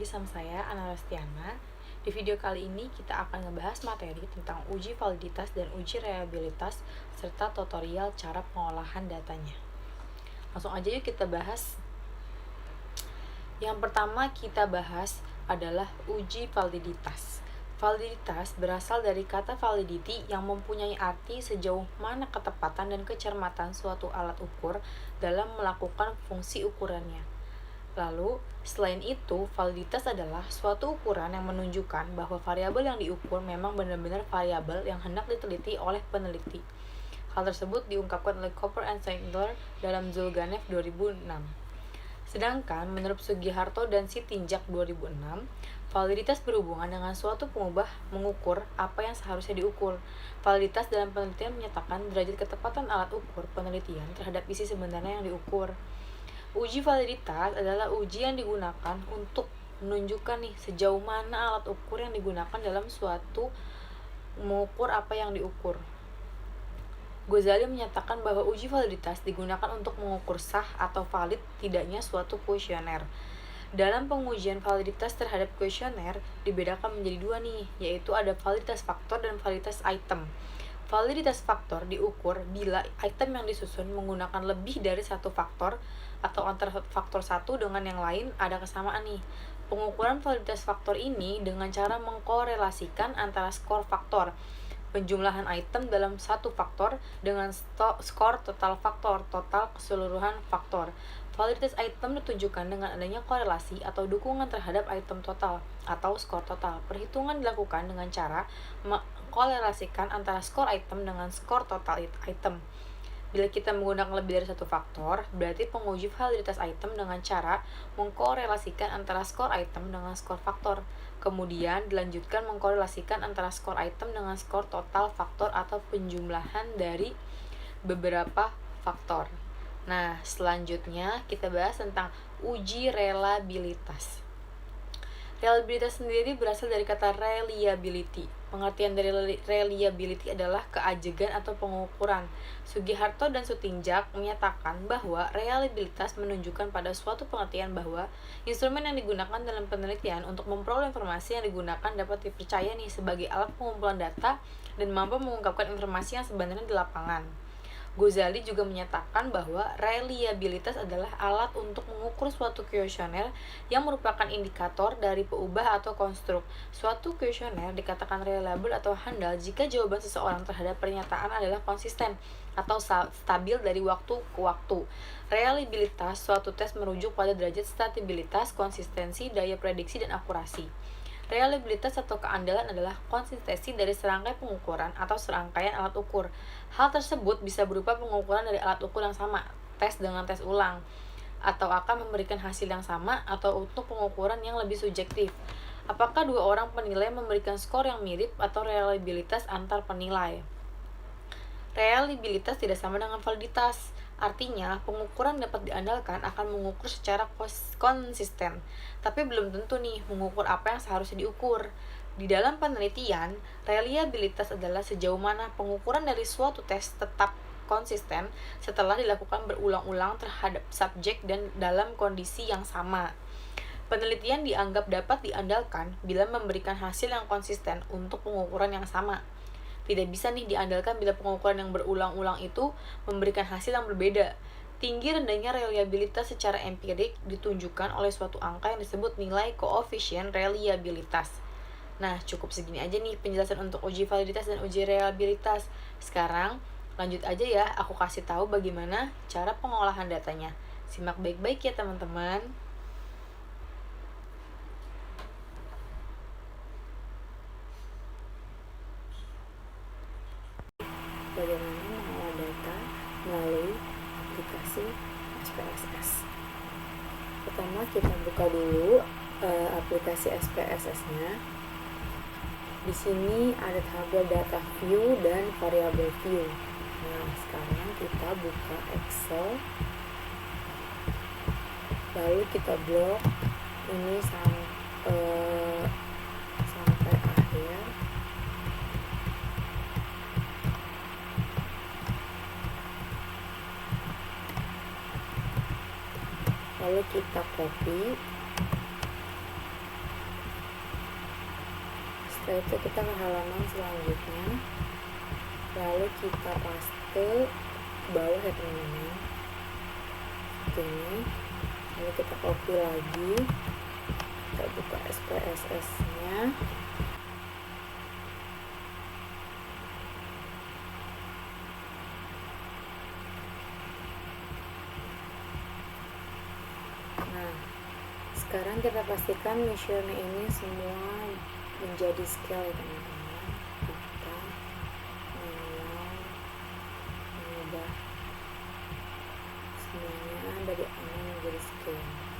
lagi sama saya, Ana Restiana. Di video kali ini kita akan ngebahas materi tentang uji validitas dan uji reliabilitas serta tutorial cara pengolahan datanya. Langsung aja yuk kita bahas. Yang pertama kita bahas adalah uji validitas. Validitas berasal dari kata validity yang mempunyai arti sejauh mana ketepatan dan kecermatan suatu alat ukur dalam melakukan fungsi ukurannya. Lalu, selain itu, validitas adalah suatu ukuran yang menunjukkan bahwa variabel yang diukur memang benar-benar variabel yang hendak diteliti oleh peneliti. Hal tersebut diungkapkan oleh Cooper and Saintler dalam Zulganev 2006. Sedangkan menurut Sugiharto dan Sitinjak 2006, validitas berhubungan dengan suatu pengubah mengukur apa yang seharusnya diukur. Validitas dalam penelitian menyatakan derajat ketepatan alat ukur penelitian terhadap isi sebenarnya yang diukur. Uji validitas adalah uji yang digunakan untuk menunjukkan sejauh mana alat ukur yang digunakan dalam suatu mengukur apa yang diukur. Ghazali menyatakan bahwa uji validitas digunakan untuk mengukur sah atau valid tidaknya suatu kuesioner. Dalam pengujian validitas terhadap kuesioner dibedakan menjadi dua yaitu ada validitas faktor dan validitas item. Validitas faktor diukur bila item yang disusun menggunakan lebih dari satu faktor atau antara faktor satu dengan yang lain ada kesamaan Pengukuran validitas faktor ini dengan cara mengkorelasikan antara skor faktor, penjumlahan item dalam satu faktor dengan skor total faktor, total keseluruhan faktor. Validitas item ditunjukkan dengan adanya korelasi atau dukungan terhadap item total atau skor total. Perhitungan dilakukan dengan cara mengkorelasikan antara skor item dengan skor total item. Bila kita menggunakan lebih dari satu faktor, berarti penguji validitas item dengan cara mengkorelasikan antara skor item dengan skor faktor. Kemudian dilanjutkan mengkorelasikan antara skor item dengan skor total faktor atau penjumlahan dari beberapa faktor. Nah, selanjutnya kita bahas tentang uji reliabilitas. Reliabilitas sendiri berasal dari kata reliability. Pengertian dari reliability adalah keajegan atau pengukuran. Sugiharto dan Sutinjak menyatakan bahwa reliabilitas menunjukkan pada suatu pengertian bahwa instrumen yang digunakan dalam penelitian untuk memperoleh informasi yang digunakan dapat dipercaya sebagai alat pengumpulan data dan mampu mengungkapkan informasi yang sebenarnya di lapangan. Ghazali juga menyatakan bahwa reliabilitas adalah alat untuk mengukur suatu kuesioner yang merupakan indikator dari peubah atau konstruk. Suatu kuesioner dikatakan reliable atau handal jika jawaban seseorang terhadap pernyataan adalah konsisten atau stabil dari waktu ke waktu. Reliabilitas suatu tes merujuk pada derajat stabilitas, konsistensi, daya prediksi, dan akurasi. Reliabilitas atau keandalan adalah konsistensi dari serangkai pengukuran atau serangkaian alat ukur. Hal tersebut bisa berupa pengukuran dari alat ukur yang sama, tes dengan tes ulang, atau akan memberikan hasil yang sama atau untuk pengukuran yang lebih subjektif. Apakah dua orang penilai memberikan skor yang mirip atau reliabilitas antar penilai? Reliabilitas tidak sama dengan validitas. Artinya, pengukuran dapat diandalkan akan mengukur secara konsisten, tapi belum tentu mengukur apa yang seharusnya diukur. Di dalam penelitian, reliabilitas adalah sejauh mana pengukuran dari suatu tes tetap konsisten setelah dilakukan berulang-ulang terhadap subjek dan dalam kondisi yang sama. Penelitian dianggap dapat diandalkan bila memberikan hasil yang konsisten untuk pengukuran yang sama. Tidak bisa diandalkan bila pengukuran yang berulang-ulang itu memberikan hasil yang berbeda. Tinggi rendahnya reliabilitas secara empirik ditunjukkan oleh suatu angka yang disebut nilai koefisien reliabilitas. Nah, cukup segini aja penjelasan untuk uji validitas dan uji reliabilitas. Sekarang, lanjut aja ya, aku kasih tahu bagaimana cara pengolahan datanya. Simak baik-baik ya teman-teman. Bagaimana mengolah data melalui aplikasi SPSS. Pertama kita buka dulu aplikasi SPSS-nya. Di sini ada tabel data view dan variable view. Nah, sekarang kita buka Excel. Lalu kita blok ini sampai akhir. Lalu kita copy Setelah itu kita ke halaman selanjutnya, lalu kita paste ke bawah ya teman-teman, seperti ini. Lalu kita copy lagi, kita buka SPSS nya, nah sekarang kita pastikan measure-nya ini semua menjadi scale ya teman-teman. Kita manual mengubah semuanya dari A menjadi scale.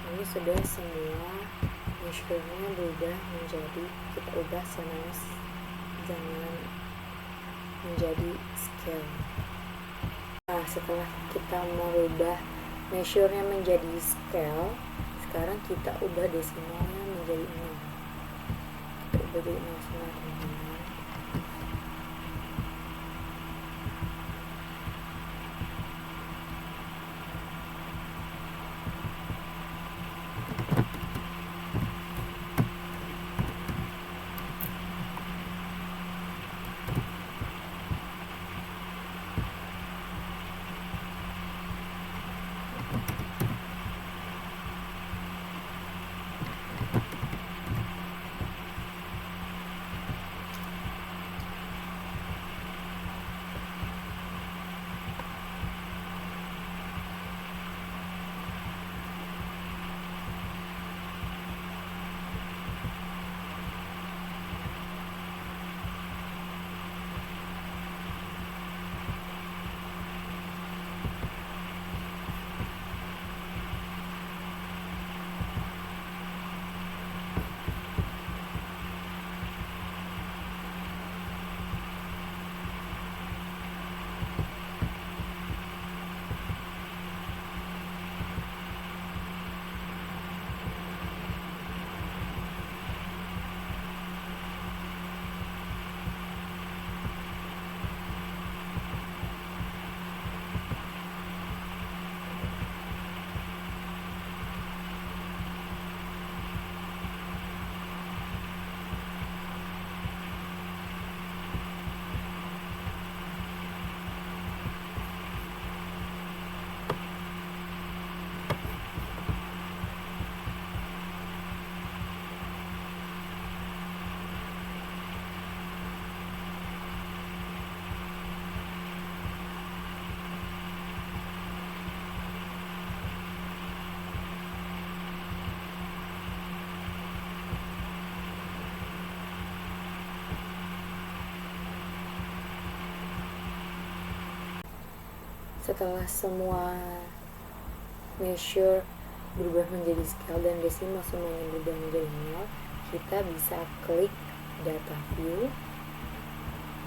Ini sudah semua measure-nya berubah menjadi, kita ubah jangan menjadi scale. Nah, setelah kita merubah measure-nya menjadi scale, sekarang kita ubah desimalnya menjadi 0. Kita ubah jadi 0 semua teman-teman. Setelah semua measure berubah menjadi scale dan desimal semuanya berubah menjadi 0, kita bisa klik data view.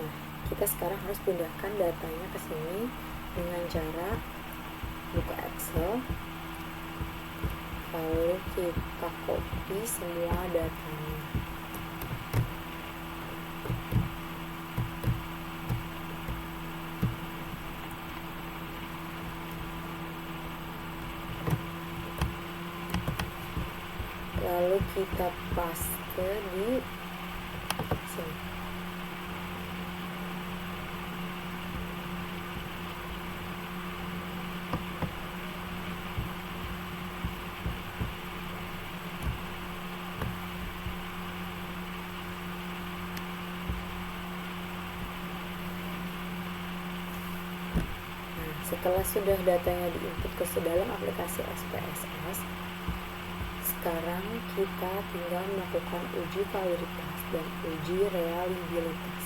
Nah, kita sekarang harus pindahkan datanya ke sini dengan cara buka Excel, lalu kita copy semua datanya. Lalu kita paste di sini. Setelah sudah datanya diinput ke dalam aplikasi SPSS, sekarang kita tinggal melakukan uji validitas dan uji reliabilitas.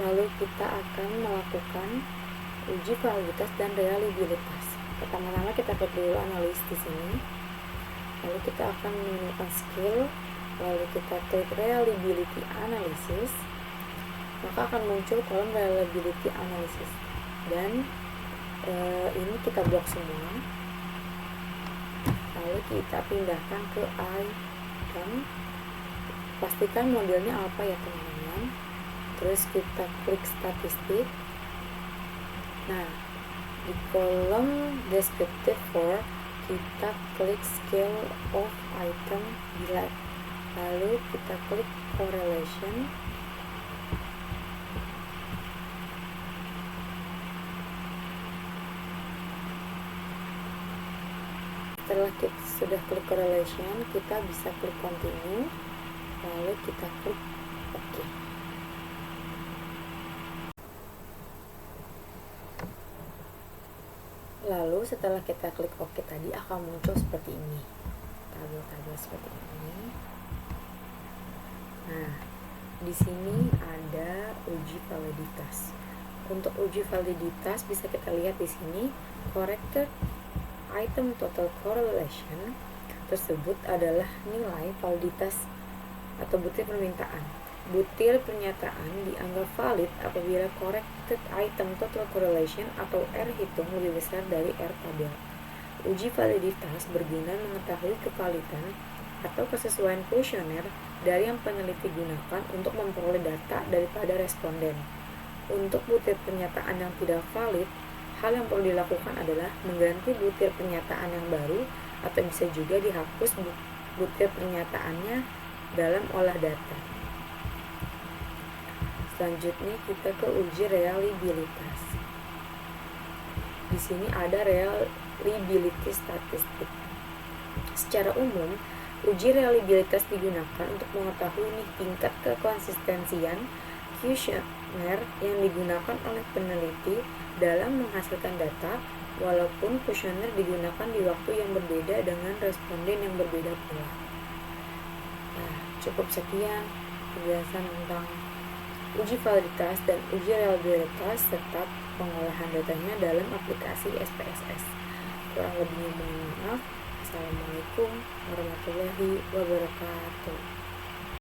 Lalu kita akan melakukan uji validitas dan reliabilitas. Pertama-tama kita klik dulu analis di sini. Lalu kita akan menemukan skill, lalu kita klik reliability analysis. Maka akan muncul kolom reliability analysis. Dan ini kita blok semua, lalu kita pindahkan ke item, pastikan modelnya apa ya teman-teman. Terus kita klik statistik. Nah, di kolom descriptive for kita klik scale of item delete, lalu kita klik correlation. Setelah kita sudah klik correlation, kita bisa klik continue, lalu kita klik OK. Lalu setelah kita klik OK tadi akan muncul seperti ini, tabel-tabel seperti ini. Nah, di sini ada uji validitas. Untuk uji validitas bisa kita lihat di sini, corrected item total correlation tersebut adalah nilai validitas atau butir permintaan. Butir pernyataan dianggap valid apabila corrected item total correlation atau R hitung lebih besar dari R tabel. Uji validitas berguna mengetahui kevalidan atau kesesuaian kuesioner dari yang peneliti gunakan untuk memperoleh data daripada responden. Untuk butir pernyataan yang tidak valid, hal yang perlu dilakukan adalah mengganti butir pernyataan yang baru atau bisa juga dihapus butir pernyataannya dalam olah data. Selanjutnya kita ke uji reliabilitas. Di sini ada reliability statistik. Secara umum, uji reliabilitas digunakan untuk mengetahui tingkat kekonsistensian kuesioner yang digunakan oleh peneliti dalam menghasilkan data, walaupun kuesioner digunakan di waktu yang berbeda dengan responden yang berbeda pula. Nah, cukup sekian penjelasan tentang uji validitas dan uji reliabilitas serta pengolahan datanya dalam aplikasi SPSS. Kurang lebihnya mohon maaf. Assalamualaikum warahmatullahi wabarakatuh.